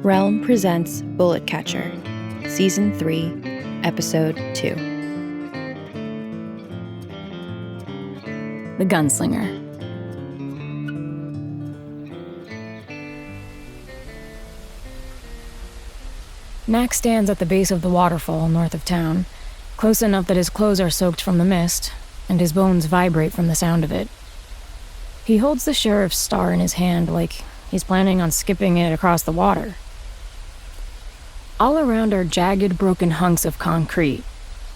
Realm presents Bullet Catcher, Season 3, Episode 2. The Gunslinger. Mac stands at the base of the waterfall north of town, close enough that his clothes are soaked from the mist, and his bones vibrate from the sound of it. He holds the sheriff's star in his hand like he's planning on skipping it across the water. All around are jagged, broken hunks of concrete,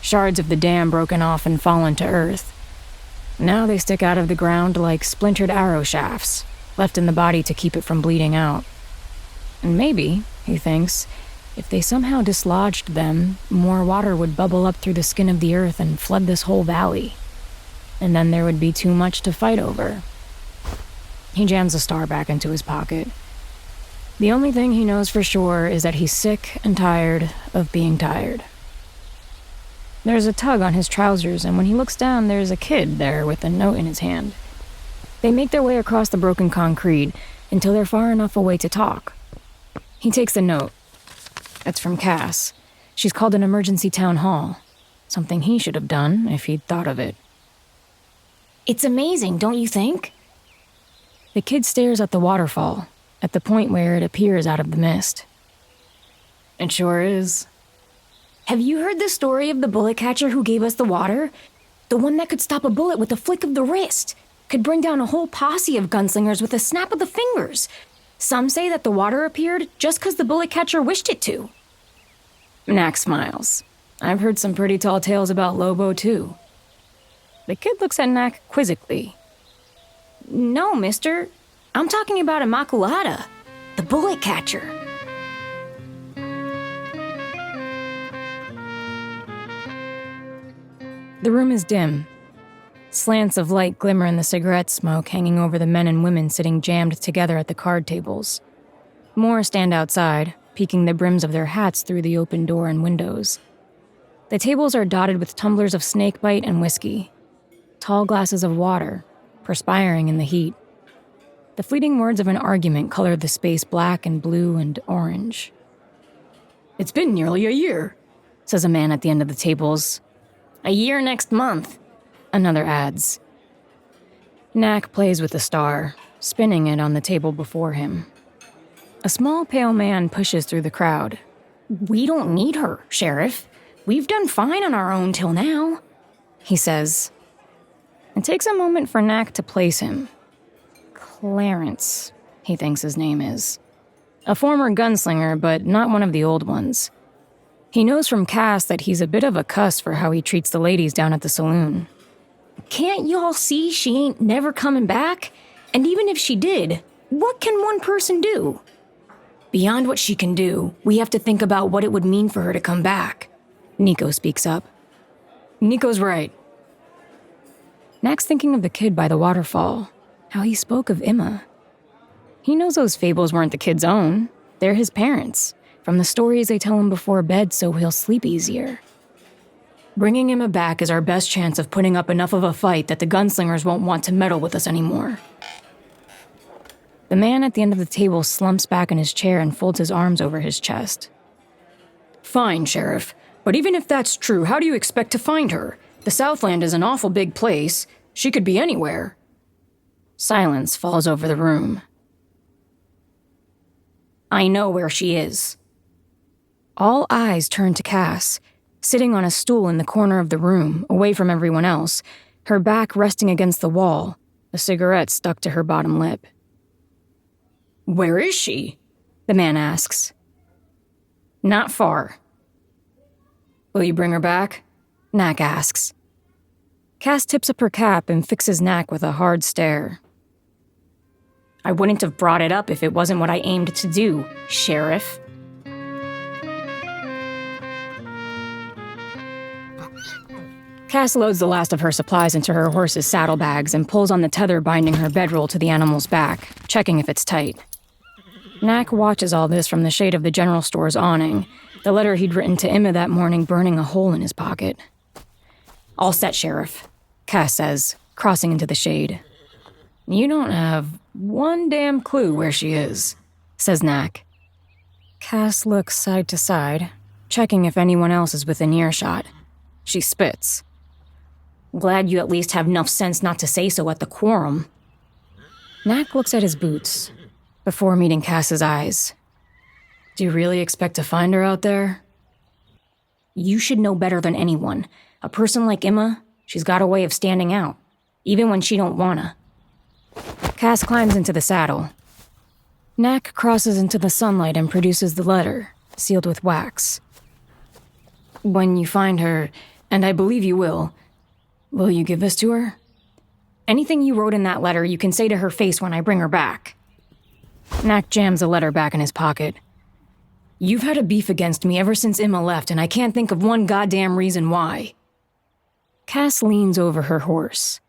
shards of the dam broken off and fallen to earth. Now they stick out of the ground like splintered arrow shafts, left in the body to keep it from bleeding out. And maybe, he thinks, if they somehow dislodged them, more water would bubble up through the skin of the earth and flood this whole valley. And then there would be too much to fight over. He jams the star back into his pocket. The only thing he knows for sure is that he's sick and tired of being tired. There's a tug on his trousers, and when he looks down, there's a kid there with a note in his hand. They make their way across the broken concrete until they're far enough away to talk. He takes the note. It's from Cass. She's called an emergency town hall. Something he should have done if he'd thought of it. It's amazing, don't you think? The kid stares at the waterfall, at the point where it appears out of the mist. It sure is. Have you heard the story of the bullet catcher who gave us the water? The one that could stop a bullet with a flick of the wrist. Could bring down a whole posse of gunslingers with a snap of the fingers. Some say that the water appeared just because the bullet catcher wished it to. Mac smiles. I've heard some pretty tall tales about Lobo, too. The kid looks at Mac quizzically. No, mister. I'm talking about Immaculata, the bullet catcher. The room is dim. Slants of light glimmer in the cigarette smoke hanging over the men and women sitting jammed together at the card tables. More stand outside, peeking the brims of their hats through the open door and windows. The tables are dotted with tumblers of snakebite and whiskey. Tall glasses of water, perspiring in the heat. The fleeting words of an argument colored the space black and blue and orange. It's been nearly a year, says a man at the end of the tables. A year next month, another adds. Mac plays with the star, spinning it on the table before him. A small, pale man pushes through the crowd. We don't need her, Sheriff. We've done fine on our own till now, he says. It takes a moment for Mac to place him. Clarence, he thinks his name is. A former gunslinger, but not one of the old ones. He knows from Cass that he's a bit of a cuss for how he treats the ladies down at the saloon. Can't y'all see she ain't never coming back? And even if she did, what can one person do? Beyond what she can do, we have to think about what it would mean for her to come back. Nikko speaks up. Nikko's right. Mac's thinking of the kid by the waterfall, how he spoke of Emma. He knows those fables weren't the kid's own. They're his parents', from the stories they tell him before bed so he'll sleep easier. Bringing Emma back is our best chance of putting up enough of a fight that the gunslingers won't want to meddle with us anymore. The man at the end of the table slumps back in his chair and folds his arms over his chest. Fine, Sheriff. But even if that's true, how do you expect to find her? The Southland is an awful big place. She could be anywhere. Silence falls over the room. I know where she is. All eyes turn to Cass, sitting on a stool in the corner of the room, away from everyone else, her back resting against the wall, a cigarette stuck to her bottom lip. Where is she? The man asks. Not far. Will you bring her back? Mac asks. Cass tips up her cap and fixes Mac with a hard stare. I wouldn't have brought it up if it wasn't what I aimed to do, Sheriff. Cass loads the last of her supplies into her horse's saddlebags and pulls on the tether binding her bedroll to the animal's back, checking if it's tight. Mac watches all this from the shade of the general store's awning, the letter he'd written to Emma that morning burning a hole in his pocket. All set, Sheriff, Cass says, crossing into the shade. You don't have one damn clue where she is, says Mac. Cass looks side to side, checking if anyone else is within earshot. She spits. Glad you at least have enough sense not to say so at the quorum. Knack looks at his boots before meeting Cass's eyes. Do you really expect to find her out there? You should know better than anyone. A person like Emma, she's got a way of standing out, even when she don't wanna. Cass climbs into the saddle. Knack crosses into the sunlight and produces the letter, sealed with wax. When you find her, and I believe you will you give this to her? Anything you wrote in that letter you can say to her face when I bring her back. Knack jams the letter back in his pocket. You've had a beef against me ever since Emma left, and I can't think of one goddamn reason why. Cass leans over her horse.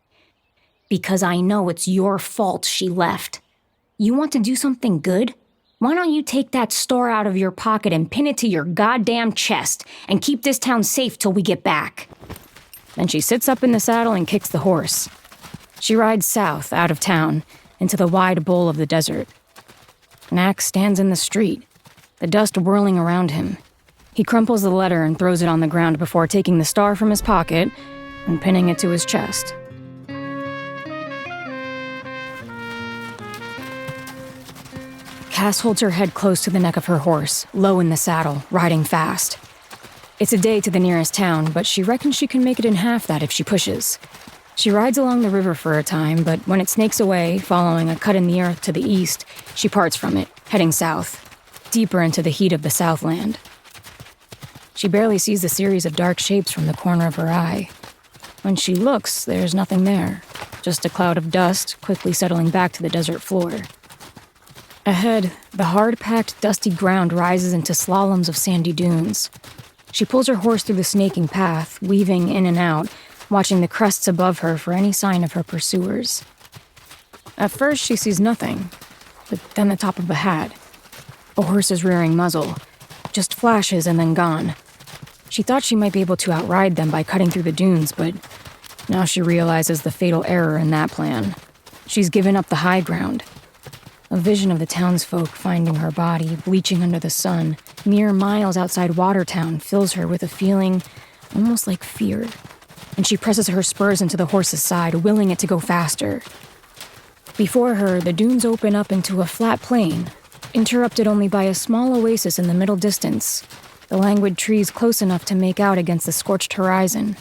Because I know it's your fault she left. You want to do something good? Why don't you take that star out of your pocket and pin it to your goddamn chest and keep this town safe till we get back? Then she sits up in the saddle and kicks the horse. She rides south, out of town, into the wide bowl of the desert. Knack stands in the street, the dust whirling around him. He crumples the letter and throws it on the ground before taking the star from his pocket and pinning it to his chest. Cass holds her head close to the neck of her horse, low in the saddle, riding fast. It's a day to the nearest town, but she reckons she can make it in half that if she pushes. She rides along the river for a time, but when it snakes away, following a cut in the earth to the east, she parts from it, heading south, deeper into the heat of the Southland. She barely sees the series of dark shapes from the corner of her eye. When she looks, there's nothing there, just a cloud of dust quickly settling back to the desert floor. Ahead, the hard-packed, dusty ground rises into slaloms of sandy dunes. She pulls her horse through the snaking path, weaving in and out, watching the crests above her for any sign of her pursuers. At first, she sees nothing, but then the top of a hat. A horse's rearing muzzle. Just flashes and then gone. She thought she might be able to outride them by cutting through the dunes, but now she realizes the fatal error in that plan. She's given up the high ground. A vision of the townsfolk finding her body, bleaching under the sun, mere miles outside Watertown, fills her with a feeling almost like fear, and she presses her spurs into the horse's side, willing it to go faster. Before her, the dunes open up into a flat plain, interrupted only by a small oasis in the middle distance, the languid trees close enough to make out against the scorched horizon.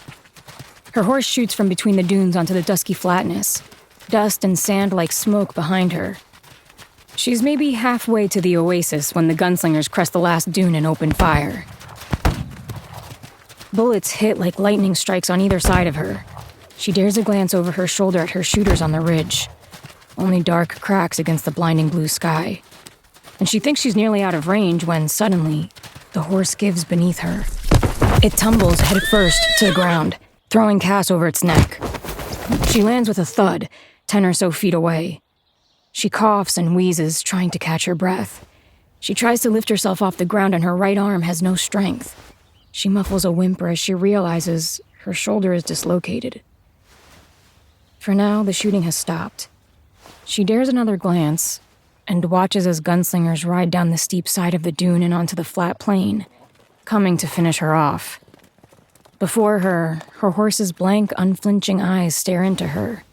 Her horse shoots from between the dunes onto the dusky flatness, dust and sand like smoke behind her. She's maybe halfway to the oasis when the gunslingers crest the last dune and open fire. Bullets hit like lightning strikes on either side of her. She dares a glance over her shoulder at her shooters on the ridge. Only dark cracks against the blinding blue sky. And she thinks she's nearly out of range when, suddenly, the horse gives beneath her. It tumbles head first to the ground, throwing Cass over its neck. She lands with a thud, 10 or so feet away. She coughs and wheezes, trying to catch her breath. She tries to lift herself off the ground and her right arm has no strength. She muffles a whimper as she realizes her shoulder is dislocated. For now, the shooting has stopped. She dares another glance and watches as gunslingers ride down the steep side of the dune and onto the flat plain, coming to finish her off. Before her, her horse's blank, unflinching eyes stare into her.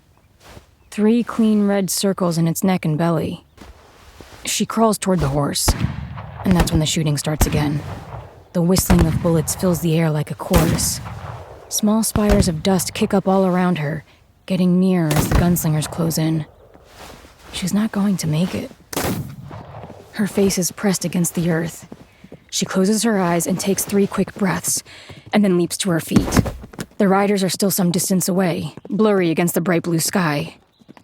3 clean red circles in its neck and belly. She crawls toward the horse, and that's when the shooting starts again. The whistling of bullets fills the air like a chorus. Small spires of dust kick up all around her, getting nearer as the gunslingers close in. She's not going to make it. Her face is pressed against the earth. She closes her eyes and takes 3 quick breaths, and then leaps to her feet. The riders are still some distance away, blurry against the bright blue sky.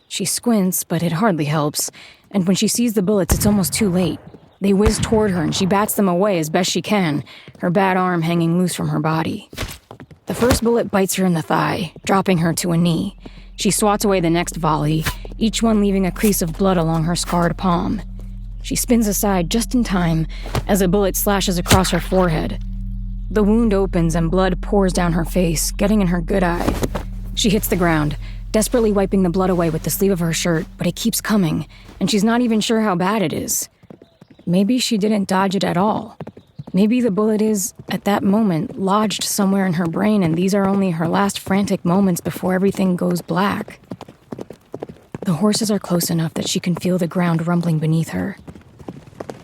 She squints, but it hardly helps, and when she sees the bullets, it's almost too late. They whiz toward her, and she bats them away as best she can, her bad arm hanging loose from her body. The first bullet bites her in the thigh, dropping her to a knee. She swats away the next volley, each one leaving a crease of blood along her scarred palm. She spins aside just in time as a bullet slashes across her forehead. The wound opens and blood pours down her face, getting in her good eye. She hits the ground, desperately wiping the blood away with the sleeve of her shirt, but it keeps coming, and she's not even sure how bad it is. Maybe she didn't dodge it at all. Maybe the bullet is, at that moment, lodged somewhere in her brain, and these are only her last frantic moments before everything goes black. The horses are close enough that she can feel the ground rumbling beneath her.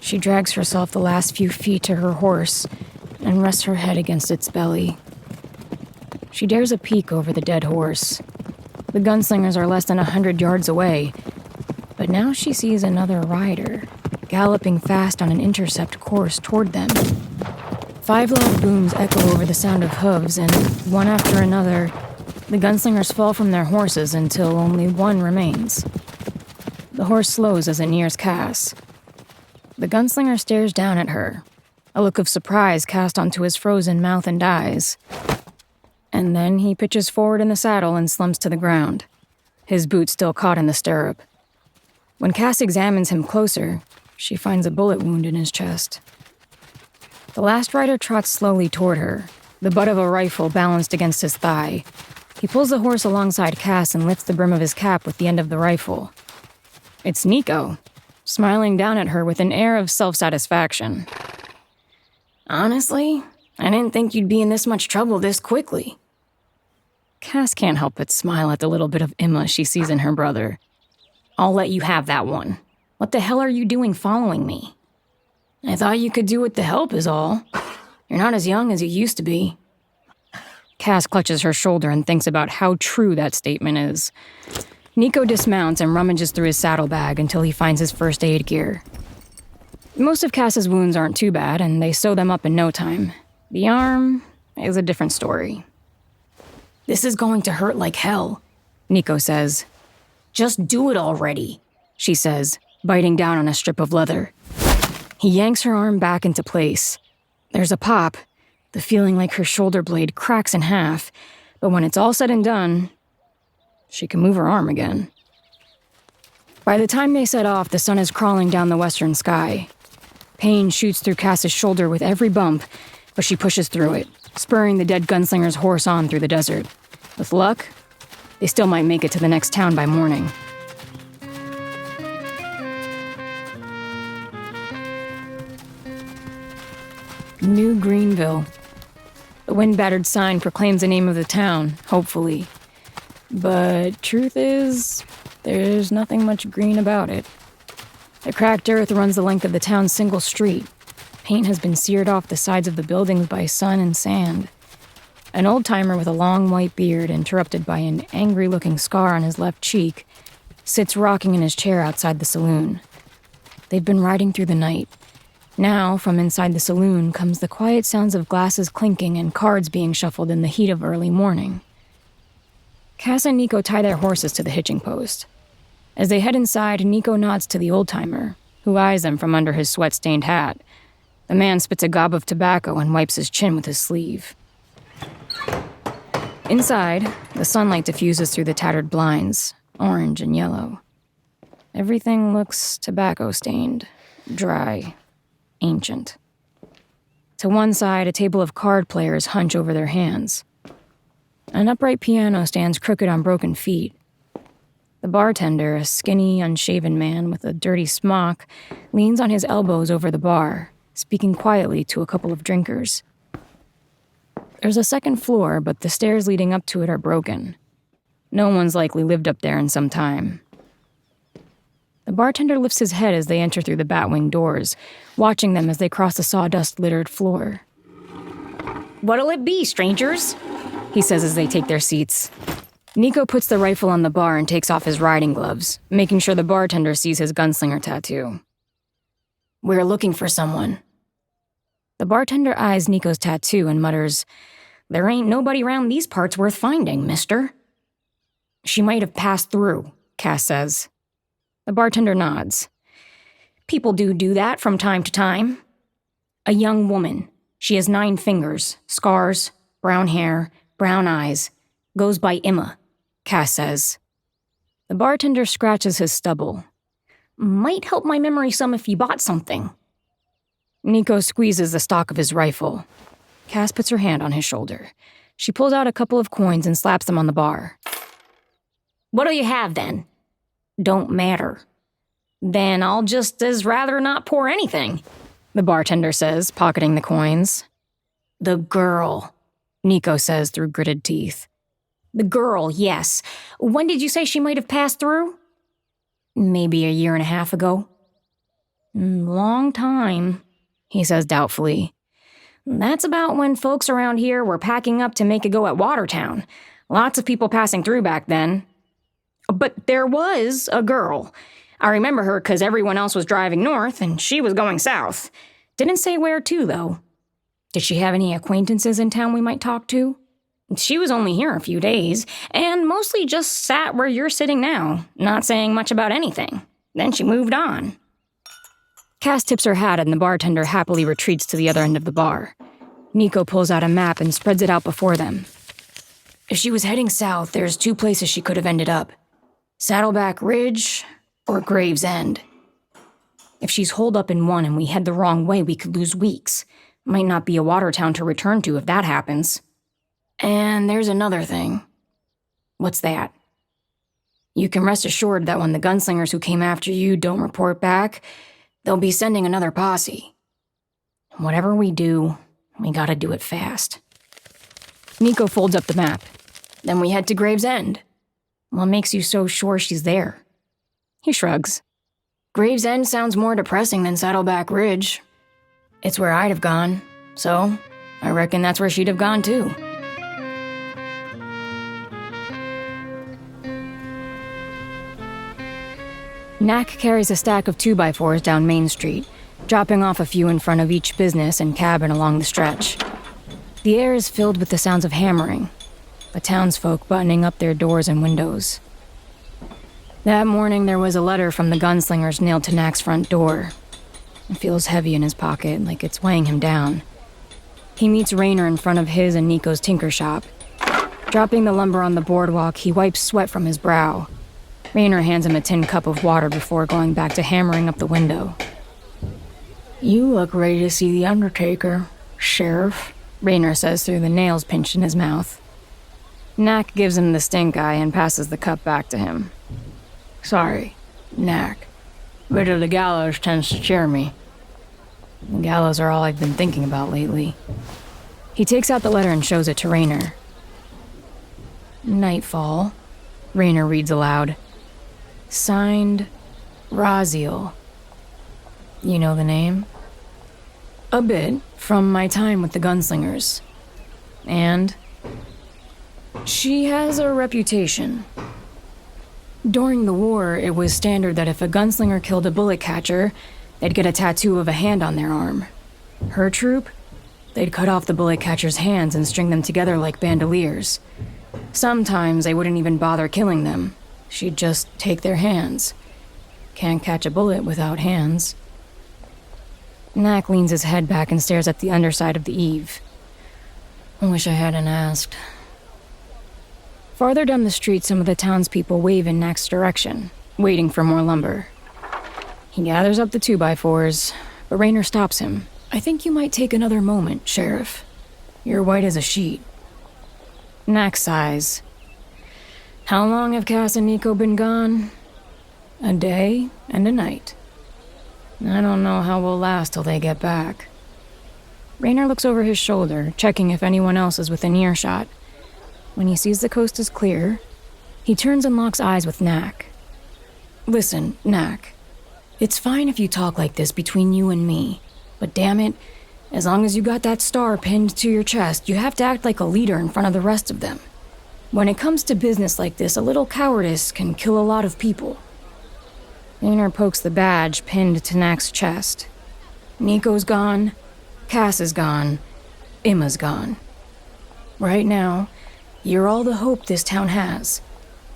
She drags herself the last few feet to her horse and rests her head against its belly. She dares a peek over the dead horse. The gunslingers are less than 100 yards away, but now she sees another rider, galloping fast on an intercept course toward them. 5 loud booms echo over the sound of hooves, and one after another, the gunslingers fall from their horses until only one remains. The horse slows as it nears Cass. The gunslinger stares down at her, a look of surprise cast onto his frozen mouth and eyes. And then he pitches forward in the saddle and slumps to the ground, his boot still caught in the stirrup. When Cass examines him closer, she finds a bullet wound in his chest. The last rider trots slowly toward her, the butt of a rifle balanced against his thigh. He pulls the horse alongside Cass and lifts the brim of his cap with the end of the rifle. It's Nikko, smiling down at her with an air of self-satisfaction. Honestly, I didn't think you'd be in this much trouble this quickly. Cass can't help but smile at the little bit of Emma she sees in her brother. I'll let you have that one. What the hell are you doing following me? I thought you could do with the help is all. You're not as young as you used to be. Cass clutches her shoulder and thinks about how true that statement is. Nikko dismounts and rummages through his saddlebag until he finds his first aid gear. Most of Cass's wounds aren't too bad, and they sew them up in no time. The arm is a different story. This is going to hurt like hell, Nikko says. Just do it already, she says, biting down on a strip of leather. He yanks her arm back into place. There's a pop, the feeling like her shoulder blade cracks in half, but when it's all said and done, she can move her arm again. By the time they set off, the sun is crawling down the western sky. Pain shoots through Cass's shoulder with every bump, but she pushes through it, spurring the dead gunslinger's horse on through the desert. With luck, they still might make it to the next town by morning. New Greenville. The wind-battered sign proclaims the name of the town, hopefully. But truth is, there's nothing much green about it. The cracked earth runs the length of the town's single street. Paint has been seared off the sides of the buildings by sun and sand. An old-timer with a long white beard, interrupted by an angry-looking scar on his left cheek, sits rocking in his chair outside the saloon. They've been riding through the night. Now, from inside the saloon, comes the quiet sounds of glasses clinking and cards being shuffled in the heat of early morning. Cass and Nikko tie their horses to the hitching post. As they head inside, Nikko nods to the old-timer, who eyes them from under his sweat-stained hat. The man spits a gob of tobacco and wipes his chin with his sleeve. Inside, the sunlight diffuses through the tattered blinds, orange and yellow. Everything looks tobacco-stained, dry, ancient. To one side, a table of card players hunch over their hands. An upright piano stands crooked on broken feet. The bartender, a skinny, unshaven man with a dirty smock, leans on his elbows over the bar, speaking quietly to a couple of drinkers. There's a second floor, but the stairs leading up to it are broken. No one's likely lived up there in some time. The bartender lifts his head as they enter through the batwing doors, watching them as they cross the sawdust-littered floor. "What'll it be, strangers?" he says as they take their seats. Nikko puts the rifle on the bar and takes off his riding gloves, making sure the bartender sees his gunslinger tattoo. "We're looking for someone." The bartender eyes Nikko's tattoo and mutters, "There ain't nobody around these parts worth finding, mister." "She might have passed through," Cass says. The bartender nods. "People do that from time to time." "A young woman. She has 9 fingers, scars, brown hair, brown eyes. Goes by Emma," Cass says. The bartender scratches his stubble. "Might help my memory some if you bought something." Nikko squeezes the stock of his rifle. Cass puts her hand on his shoulder. She pulls out a couple of coins and slaps them on the bar. "What'll you have, then?" "Don't matter." Then I'll just as rather not pour anything, the bartender says, pocketing the coins. The girl, Nikko says through gritted teeth. The girl, yes. When did you say she might have passed through? Maybe a year and a half ago. Long time, he says doubtfully. That's about when folks around here were packing up to make a go at Watertown. Lots of people passing through back then. But there was a girl. I remember her because everyone else was driving north and she was going south. Didn't say where to, though. Did she have any acquaintances in town we might talk to? She was only here a few days, and mostly just sat where you're sitting now, not saying much about anything. Then she moved on. Cass tips her hat and the bartender happily retreats to the other end of the bar. Nikko pulls out a map and spreads it out before them. If she was heading south, there's 2 places she could have ended up. Saddleback Ridge or Gravesend. If she's holed up in one and we head the wrong way, we could lose weeks. Might not be a Watertown to return to if that happens. And there's another thing. What's that? You can rest assured that when the gunslingers who came after you don't report back, they'll be sending another posse. Whatever we do, we gotta do it fast. Nikko folds up the map. Then we head to Gravesend. What makes you so sure she's there? He shrugs. Gravesend sounds more depressing than Saddleback Ridge. It's where I'd have gone, so I reckon that's where she'd have gone too. Knack carries a stack of 2x4s down Main Street, dropping off a few in front of each business and cabin along the stretch. The air is filled with the sounds of hammering, the townsfolk buttoning up their doors and windows. That morning there was a letter from the gunslingers nailed to Knack's front door. It feels heavy in his pocket, like it's weighing him down. He meets Raynor in front of his and Nikko's tinker shop. Dropping the lumber on the boardwalk, he wipes sweat from his brow. Raynor hands him a tin cup of water before going back to hammering up the window. You look ready to see the Undertaker, Sheriff, Raynor says through the nails pinched in his mouth. Knack gives him the stink eye and passes the cup back to him. Sorry, Knack. Bit of the gallows tends to cheer me. The gallows are all I've been thinking about lately. He takes out the letter and shows it to Raynor. Nightfall, Raynor reads aloud. Signed, Raziel. You know the name? A bit, from my time with the gunslingers. And she has a reputation. During the war, it was standard that if a gunslinger killed a bullet catcher, they'd get a tattoo of a hand on their arm. Her troop? They'd cut off the bullet catcher's hands and string them together like bandoliers. Sometimes they wouldn't even bother killing them. She'd just take their hands. Can't catch a bullet without hands. Knack leans his head back and stares at the underside of the eave. I wish I hadn't asked. Farther down the street, some of the townspeople wave in Knack's direction, waiting for more lumber. He gathers up the 2x4s, but Raynor stops him. I think you might take another moment, Sheriff. You're white as a sheet. Knack sighs. How long have Cass and Nikko been gone? A day and a night. I don't know how we'll last till they get back. Raynor looks over his shoulder, checking if anyone else is within earshot. When he sees the coast is clear, he turns and locks eyes with Knack. Listen, Knack. It's fine if you talk like this between you and me, but damn it, as long as you got that star pinned to your chest, you have to act like a leader in front of the rest of them. When it comes to business like this, a little cowardice can kill a lot of people. Raynor pokes the badge pinned to Knack's chest. Nikko's gone, Cass is gone, Emma's gone. Right now, you're all the hope this town has.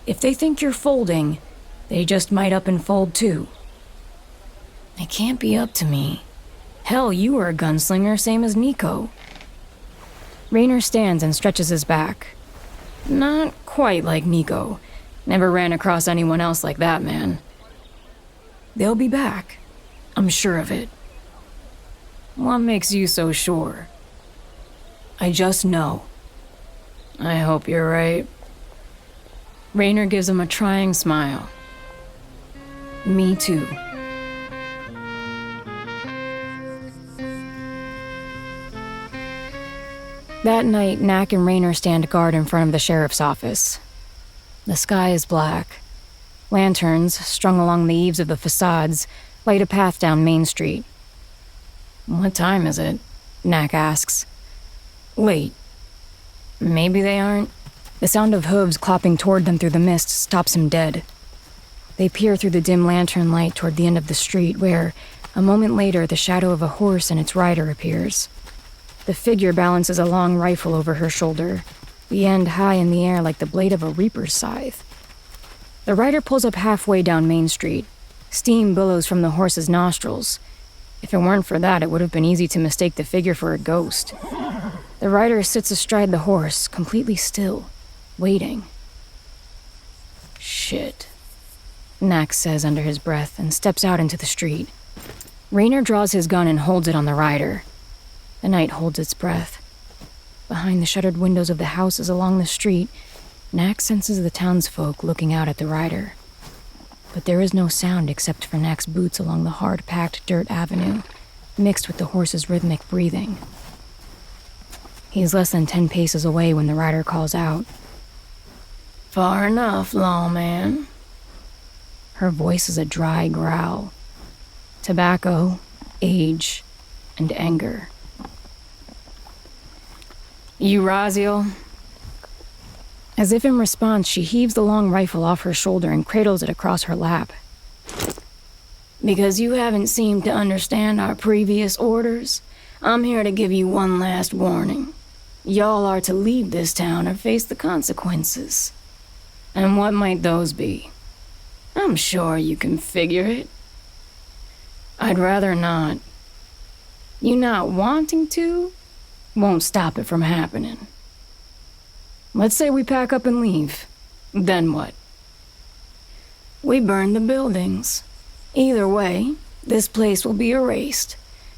If they think you're folding, they just might up and fold too. It can't be up to me. Hell, you were a gunslinger, same as Nikko. Raynor stands and stretches his back. Not quite like Nikko. Never ran across anyone else like that, man. They'll be back. I'm sure of it. What makes you so sure? I just know. I hope you're right. Raynor gives him a trying smile. Me too. That night, Knack and Rayner stand guard in front of the sheriff's office. The sky is black. Lanterns, strung along the eaves of the facades, light a path down Main Street. "What time is it?" Knack asks. "Late. Maybe they aren't." The sound of hooves clopping toward them through the mist stops him dead. They peer through the dim lantern light toward the end of the street where, a moment later, the shadow of a horse and its rider appears. The figure balances a long rifle over her shoulder, the end high in the air like the blade of a reaper's scythe. The rider pulls up halfway down Main Street. Steam billows from the horse's nostrils. If it weren't for that, it would have been easy to mistake the figure for a ghost. The rider sits astride the horse, completely still, waiting. "Shit," Knack says under his breath and steps out into the street. Rayner draws his gun and holds it on the rider. The night holds its breath. Behind the shuttered windows of the houses along the street, Knack senses the townsfolk looking out at the rider. But there is no sound except for Knack's boots along the hard-packed dirt avenue, mixed with the horse's rhythmic breathing. He's less than 10 paces away when the rider calls out. "Far enough, lawman." Her voice is a dry growl. Tobacco, age, and anger. "You Raziel?" As if in response, she heaves the long rifle off her shoulder and cradles it across her lap. "Because you haven't seemed to understand our previous orders, I'm here to give you one last warning. Y'all are to leave this town or face the consequences. And what might those be? I'm sure you can figure it." "I'd rather not." "You not wanting to won't stop it from happening. Let's say we pack up and leave. Then what?" "We burn the buildings. Either way, this place will be erased.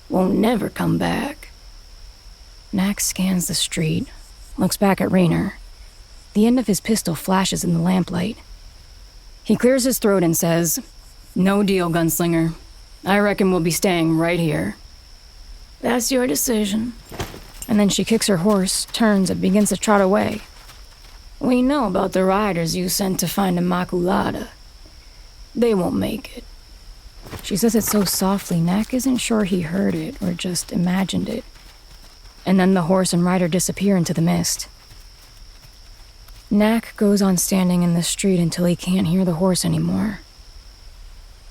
Won't never come back." Knack scans the street, looks back at Rayner. The end of his pistol flashes in the lamplight. He clears his throat and says, "No deal, Gunslinger. I reckon we'll be staying right here." "That's your decision." And then she kicks her horse, turns, and begins to trot away. "We know about the riders you sent to find Immaculata. They won't make it." She says it so softly, Knack isn't sure he heard it or just imagined it. And then the horse and rider disappear into the mist. Knack goes on standing in the street until he can't hear the horse anymore.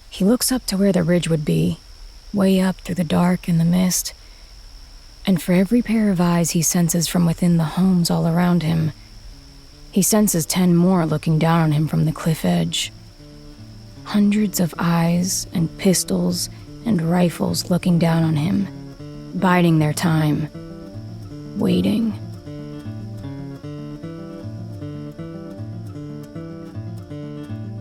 He looks up to where the ridge would be, way up through the dark and the mist. And for every pair of eyes he senses from within the homes all around him, he senses 10 more looking down on him from the cliff edge. Hundreds of eyes and pistols and rifles looking down on him, biding their time, waiting.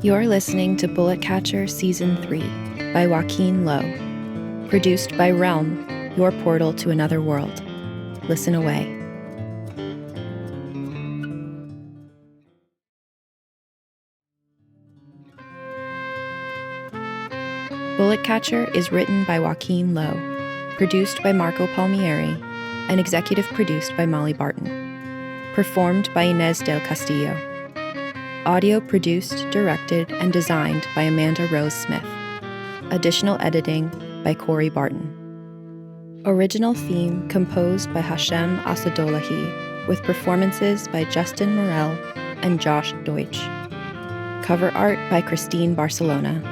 You're listening to Bullet Catcher Season 3 by Joaquin Lowe. Produced by Realm, your portal to another world. Listen away. Bullet Catcher is written by Joaquin Lowe, produced by Marco Palmieri, and executive produced by Molly Barton. Performed by Inez del Castillo. Audio produced, directed, and designed by Amanda Rose Smith. Additional editing by Corey Barton. Original theme composed by Hashem Asadolahi, with performances by Justin Morell and Josh Deutsch. Cover art by Christine Barcelona.